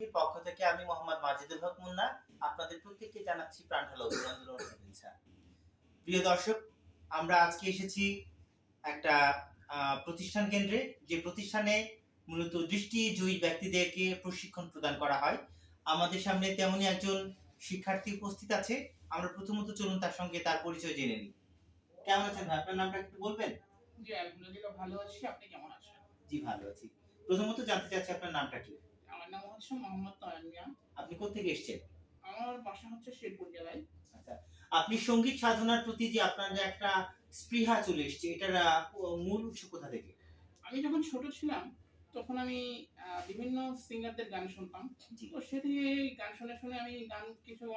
এর পক্ষ থেকে আমি মোহাম্মদ মাজিদুল হক মুন্না আপনাদের প্রত্যেককে জানাচ্ছি প্রাণঢালা অভিনন্দন ও শুভেচ্ছা। প্রিয় দর্শক, আমরা আজকে এসেছি একটা প্রতিষ্ঠান কেন্দ্রে, যে প্রতিষ্ঠানে মূলত দৃষ্টিজয়ী ব্যক্তিদেরকে প্রশিক্ষণ প্রদান করা হয়। আমাদের সামনে তেমনই একজন শিক্ষার্থী উপস্থিত আছে। আমরা প্রথমত চলুন তার সঙ্গে তার পরিচয় জেনে নিই। কেমন আছেন ভাই? আপনার নামটা একটু বলবেন? জি, আলহামদুলিল্লাহ ভালো আছি। আপনি কেমন আছেন? জি, ভালো আছি। প্রথমত জানতে চাচ্ছি আপনার নামটা কি? আমার নাম হচ্ছে মোহাম্মদ নয়ন মিয়া। আপনি কোত্থেকে এসেছেন? আমার বাসা হচ্ছে শেরপুর জেলায়। আচ্ছা। আপনি সঙ্গীত সাধনার প্রতি যে আপনার যে একটা স্পৃহা চলে এসছে, এটার মূল উৎস কোথা থেকে? আমি যখন ছোট ছিলাম তখন আমি বিভিন্ন সিঙ্গারদের গান শুনতাম। জি। তো সে থেকে গান শুনে আমি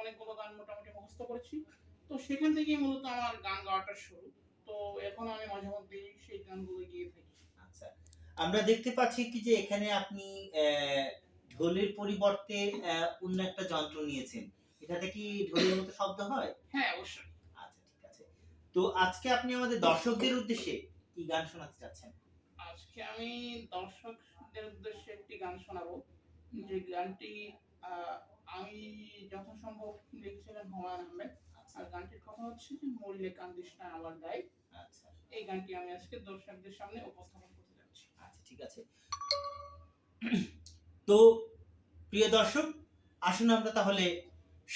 অনেকগুলো গান মোটামুটি মুখস্থ করেছি। তো সেখান থেকেই মূলত আমার গান গাওয়াটা শুরু। তো এখন আমি মাঝে মধ্যেই সেই গানগুলো গেয়ে থাকি। আচ্ছা। আমরা দেখতে পাচ্ছি কি যে এখানে আপনি ঢোলের পরিবর্তে অন্য একটা যন্ত্র নিয়েছেন। এটাতে কি ঢোলের মতো শব্দ হয়? হ্যাঁ, অবশ্যই। আচ্ছা, ঠিক আছে। তো আজকে আপনি আমাদের দর্শকদের উদ্দেশ্যে কি গান শোনাতে চাচ্ছেন? আজকে আমি দর্শকদের উদ্দেশ্যে একটি গান শোনাবো। যে গানটি আ আমি যথাসম্ভব লিখেছিলেন হুমায়ূন আহমেদ। আচ্ছা, আর গানটির কথা হচ্ছে যে, "মরিলে কান্দিস না আমার দায়।" আচ্ছা, এই গানটি আমি আজকে দর্শকদের সামনে উপস্থাপন করতে যাচ্ছি। আচ্ছা, ঠিক আছে। তো প্রিয় দর্শক, আসুন আমরা তাহলে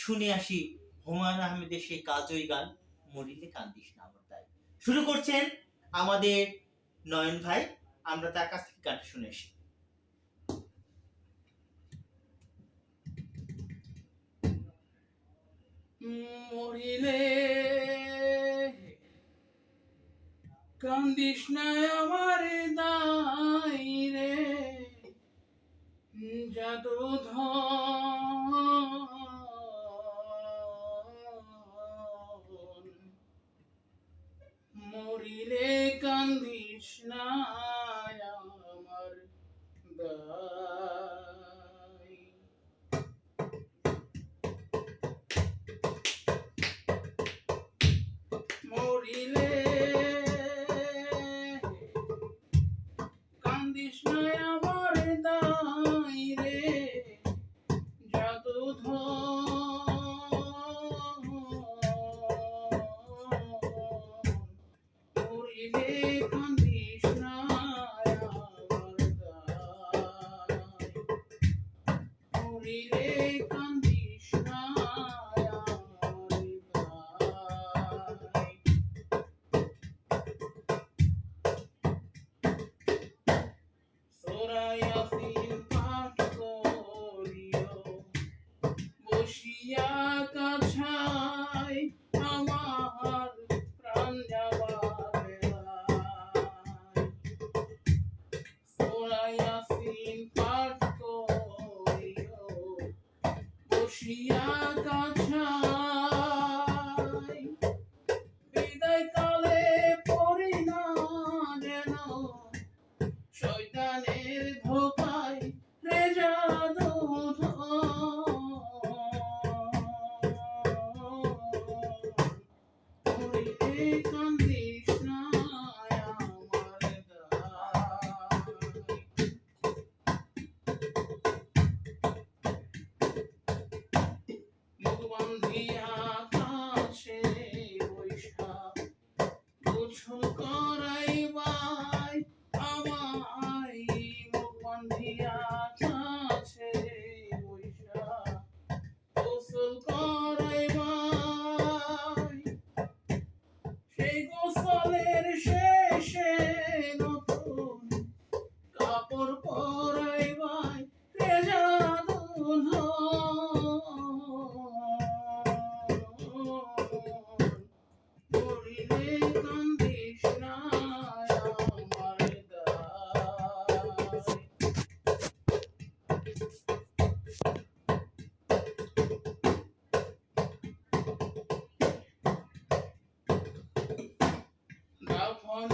শুনে আসি হুমায়ূন আহমেদের সেই কালজয়ী গান মরিলে কান্দিস না আমার দায়। শুরু করছেন আমাদের নয়ন ভাই। আমরা তার কাছ থেকে গানটা শুনে আসি। মরিলে কান্দিস না আমার দায় রে, জাদুধন মরিলে কান্দিস না আমার দায়। মরিলে কান্দিস না আমার দায় রে, জাদুধন মরিলে কান্দিস না আমার দায়, মরিলে কান্দিস না আমার দায়। সূরা ইয়াসিন পাঠ করিও বসিয়া কাছাই, আমার প্রাণ যাবার বেলায়। সূরা ইয়াসিন পাঠ করিও বসিয়া কাছাই, বিদায় কালে পড়ি না যেন শয়তানের ধোকায় রে, জাদুধন মরিলে কান্দিস না আমার দায়। মুখ বান্ধিয়া কাছে বৈশা গোসল করাইবাই আমায়, মুখ বান্ধিয়া কাছে বৈশা গোসল করাইবাই। সেই গোসলের শেষে নতুন কাপড় পরাইবাই রে, জাদুধন মরিলে কান্দিস না আমার দায়। দাফন